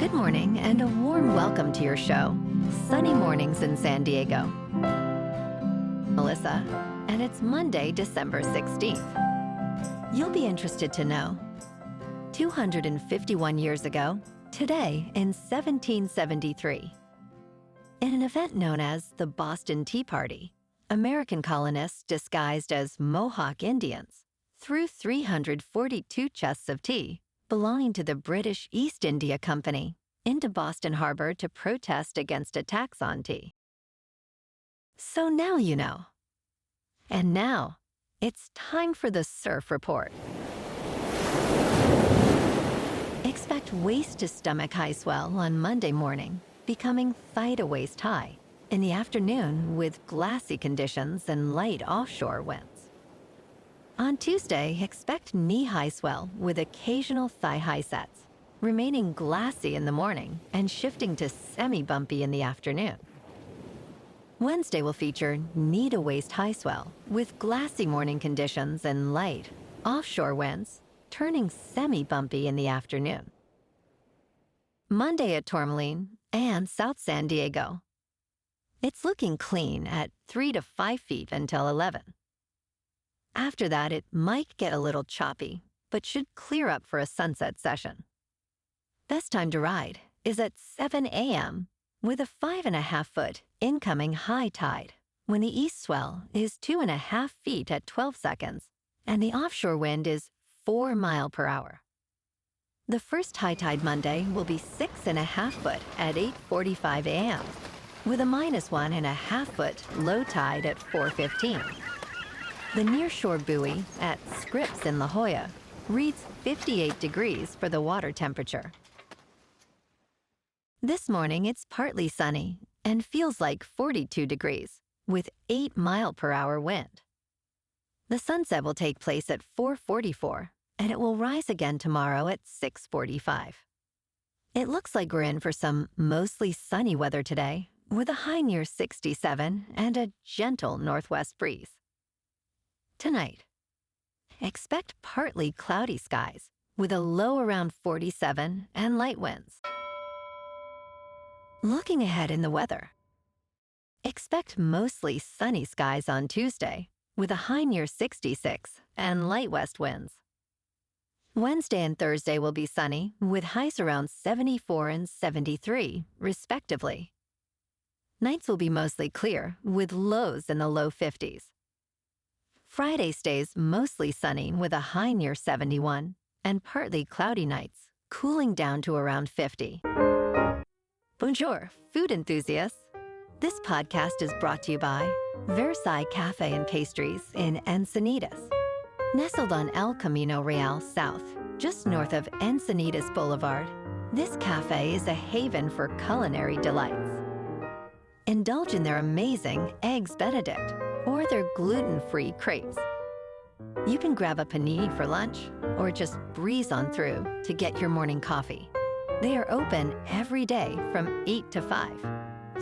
Good morning and a warm welcome to your show, Sunny Mornings in San Diego. Melissa, and it's Monday, December 16th. You'll be interested to know, 251 years ago, today in 1773, in an event known as the Boston Tea Party, American colonists disguised as Mohawk Indians threw 342 chests of tea belonging to the British East India Company into Boston Harbor to protest against a tax on tea. So now you know. And now, it's time for the Surf Report. Expect waist-to-stomach high swell on Monday morning, becoming thigh-to-waist high, in the afternoon with glassy conditions and light offshore winds. On Tuesday, expect knee-high swell with occasional thigh-high sets, remaining glassy in the morning and shifting to semi-bumpy in the afternoon. Wednesday will feature knee-to-waist high swell with glassy morning conditions and light, offshore winds, turning semi-bumpy in the afternoon. Monday at Tourmaline and South San Diego. It's looking clean at 3 to 5 feet until 11. After that, it might get a little choppy, but should clear up for a sunset session. Best time to ride is at 7 a.m. with a 5.5-foot incoming high tide, when the east swell is 2.5 feet at 12 seconds, and the offshore wind is 4 miles per hour. The first high tide Monday will be 6.5 foot at 8:45 a.m., with a -1.5-foot low tide at 4:15. The nearshore buoy at Scripps in La Jolla reads 58 degrees for the water temperature. This morning, it's partly sunny and feels like 42 degrees with 8 mile per hour wind. The sunset will take place at 4:44, and it will rise again tomorrow at 6:45. It looks like we're in for some mostly sunny weather today, with a high near 67 and a gentle northwest breeze. Tonight, expect partly cloudy skies with a low around 47 and light winds. Looking ahead in the weather, expect mostly sunny skies on Tuesday with a high near 66 and light west winds. Wednesday and Thursday will be sunny with highs around 74 and 73, respectively. Nights will be mostly clear with lows in the low 50s. Friday stays mostly sunny with a high near 71 and partly cloudy nights, cooling down to around 50. Bonjour, food enthusiasts. This podcast is brought to you by Versailles Cafe and Pastries in Encinitas. Nestled on El Camino Real South, just north of Encinitas Boulevard, this cafe is a haven for culinary delights. Indulge in their amazing Eggs Benedict or their gluten-free crepes. You can grab a panini for lunch or just breeze on through to get your morning coffee. They are open every day from 8 to 5.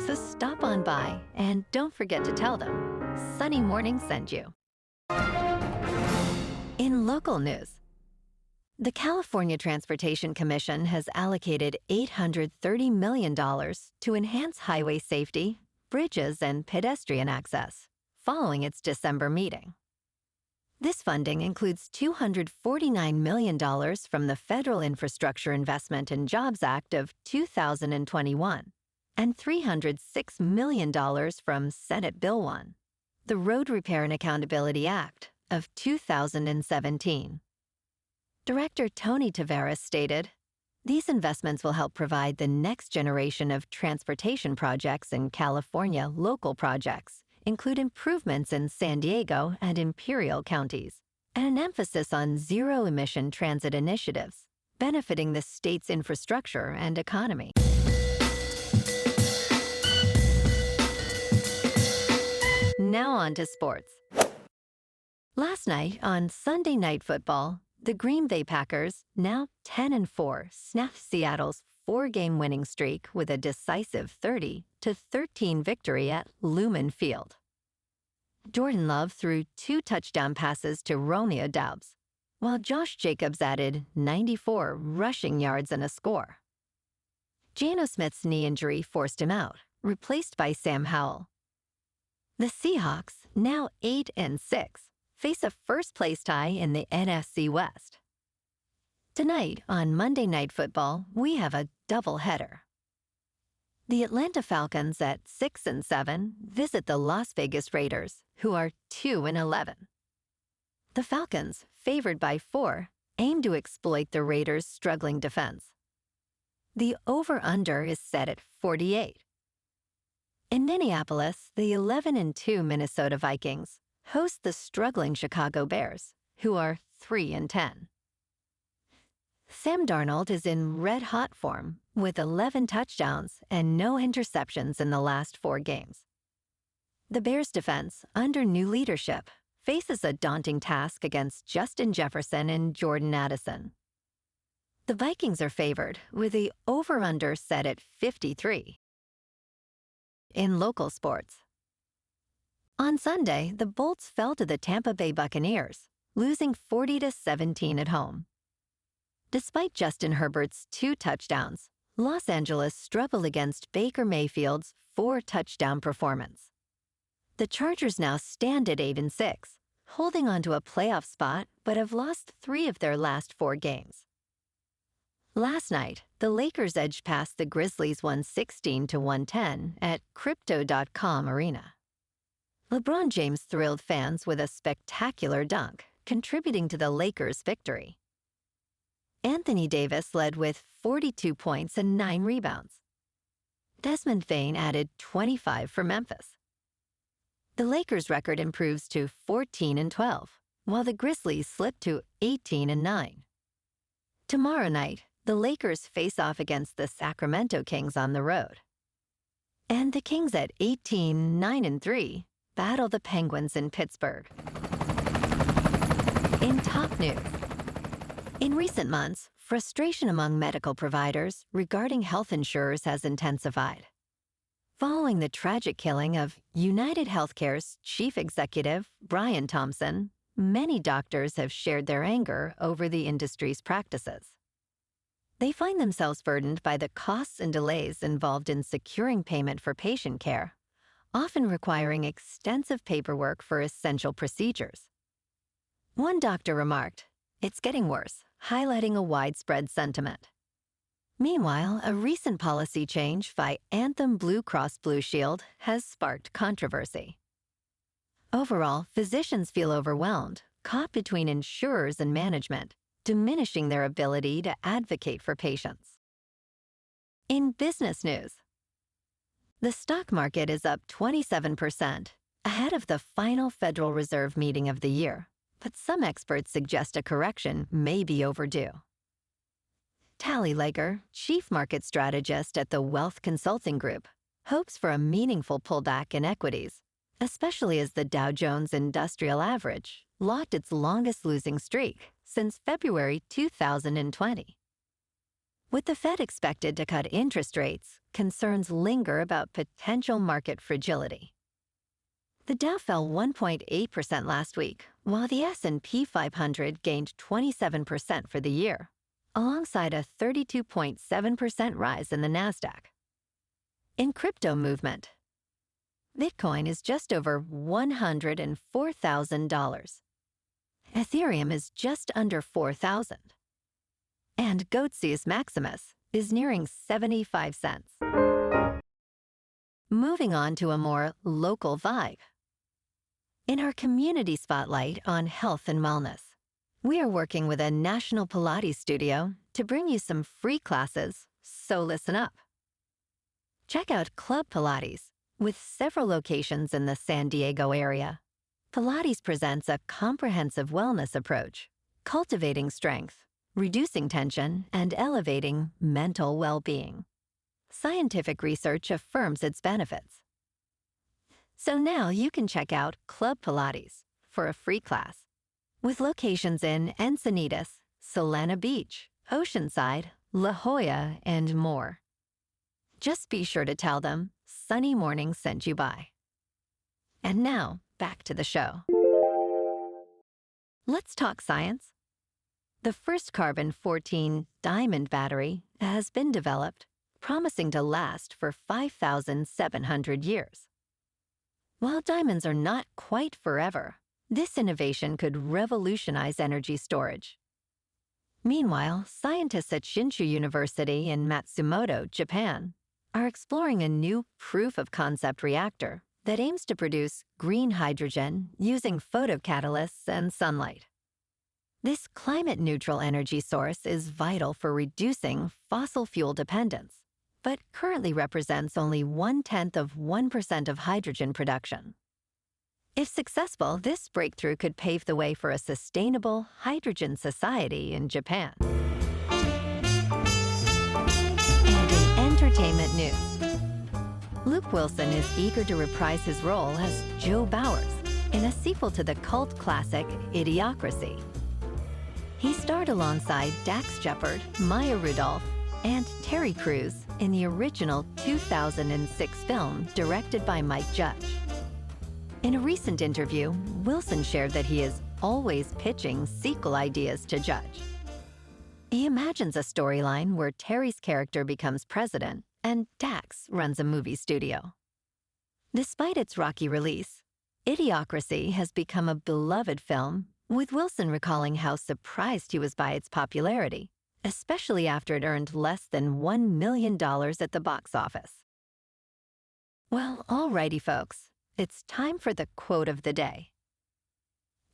So stop on by and don't forget to tell them Sunny Morning sent you. In local news, the California Transportation Commission has allocated $830 million to enhance highway safety, bridges, and pedestrian access following its December meeting. This funding includes $249 million from the Federal Infrastructure Investment and Jobs Act of 2021 and $306 million from Senate Bill 1, the Road Repair and Accountability Act of 2017. Director Tony Taveras stated, "These investments will help provide the next generation of transportation projects in California. Local projects include improvements in San Diego and Imperial counties, and an emphasis on zero-emission transit initiatives, benefiting the state's infrastructure and economy." Now on to sports. Last night on Sunday Night Football, the Green Bay Packers, now 10-4, snapped Seattle's 4-game winning streak with a decisive 30-13 victory at Lumen Field. Jordan Love threw 2 touchdown passes to Romeo Doubs, while Josh Jacobs added 94 rushing yards and a score. Geno Smith's knee injury forced him out, replaced by Sam Howell. The Seahawks, now 8-6, face a first-place tie in the NFC West. Tonight, on Monday Night Football, we have a doubleheader. The Atlanta Falcons at 6-7 visit the Las Vegas Raiders, who are 2-11. The Falcons, favored by 4, aim to exploit the Raiders' struggling defense. The over-under is set at 48. In Minneapolis, the 11-2 Minnesota Vikings host the struggling Chicago Bears, who are 3-10. Sam Darnold is in red-hot form with 11 touchdowns and no interceptions in the last 4 games. The Bears' defense, under new leadership, faces a daunting task against Justin Jefferson and Jordan Addison. The Vikings are favored, with the over-under set at 53. In local sports. On Sunday, the Bolts fell to the Tampa Bay Buccaneers, losing 40-17 at home. Despite Justin Herbert's 2 touchdowns, Los Angeles struggled against Baker Mayfield's 4-touchdown performance. The Chargers now stand at 8-6, holding on to a playoff spot but have lost 3 of their last 4 games. Last night, the Lakers edged past the Grizzlies 116-110 at Crypto.com Arena. LeBron James thrilled fans with a spectacular dunk, contributing to the Lakers' victory. Anthony Davis led with 42 points and 9 rebounds. Desmond Bane added 25 for Memphis. The Lakers' record improves to 14-12, while the Grizzlies slip to 18-9. Tomorrow night, the Lakers face off against the Sacramento Kings on the road. And the Kings at 18-9-3 battle the Penguins in Pittsburgh. In top news. In recent months, frustration among medical providers regarding health insurers has intensified. Following the tragic killing of United Healthcare's chief executive, Brian Thompson, many doctors have shared their anger over the industry's practices. They find themselves burdened by the costs and delays involved in securing payment for patient care, often requiring extensive paperwork for essential procedures. One doctor remarked, "It's getting worse," highlighting a widespread sentiment. Meanwhile, a recent policy change by Anthem Blue Cross Blue Shield has sparked controversy. Overall, physicians feel overwhelmed, caught between insurers and management, diminishing their ability to advocate for patients. In business news, the stock market is up 27%, ahead of the final Federal Reserve meeting of the year, but some experts suggest a correction may be overdue. Tally Lager, chief market strategist at the Wealth Consulting Group, hopes for a meaningful pullback in equities, especially as the Dow Jones Industrial Average locked its longest losing streak since February 2020. With the Fed expected to cut interest rates, concerns linger about potential market fragility. The Dow fell 1.8% last week, while the S&P 500 gained 27% for the year, alongside a 32.7% rise in the Nasdaq. In crypto movement, Bitcoin is just over $104,000. Ethereum is just under 4,000. And Goatsius Maximus is nearing 75 cents. Moving on to a more local vibe. In our community spotlight on health and wellness, we are working with a national Pilates studio to bring you some free classes, so listen up. Check out Club Pilates, with several locations in the San Diego area. Pilates presents a comprehensive wellness approach, cultivating strength, reducing tension, and elevating mental well-being. Scientific research affirms its benefits. So now you can check out Club Pilates for a free class, with locations in Encinitas, Solana Beach, Oceanside, La Jolla, and more. Just be sure to tell them Sunny Morning sent you by. And now, back to the show. Let's talk science. The first carbon-14 diamond battery has been developed, promising to last for 5,700 years. While diamonds are not quite forever, this innovation could revolutionize energy storage. Meanwhile, scientists at Shinshu University in Matsumoto, Japan, are exploring a new proof-of-concept reactor that aims to produce green hydrogen using photocatalysts and sunlight. This climate-neutral energy source is vital for reducing fossil fuel dependence, but currently represents only 0.1% of hydrogen production. If successful, this breakthrough could pave the way for a sustainable hydrogen society in Japan. And in entertainment news, Luke Wilson is eager to reprise his role as Joe Bowers in a sequel to the cult classic Idiocracy. He starred alongside Dax Shepard, Maya Rudolph, and Terry Crews in the original 2006 film directed by Mike Judge. In a recent interview, Wilson shared that he is always pitching sequel ideas to Judge. He imagines a storyline where Terry's character becomes president and Dax runs a movie studio. Despite its rocky release, Idiocracy has become a beloved film, with Wilson recalling how surprised he was by its popularity, especially after it earned less than $1 million at the box office. Well, alrighty, folks. It's time for the quote of the day.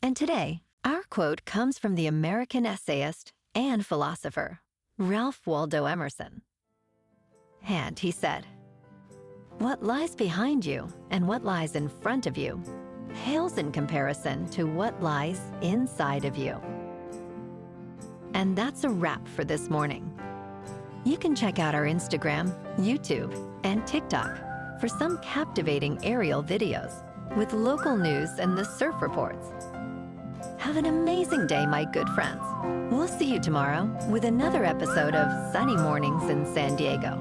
And today, our quote comes from the American essayist and philosopher, Ralph Waldo Emerson. And he said, "What lies behind you and what lies in front of you pales in comparison to what lies inside of you." And that's a wrap for this morning. You can check out our Instagram, YouTube, and TikTok for some captivating aerial videos with local news and the surf reports. Have an amazing day, my good friends. We'll see you tomorrow with another episode of Sunny Mornings in San Diego.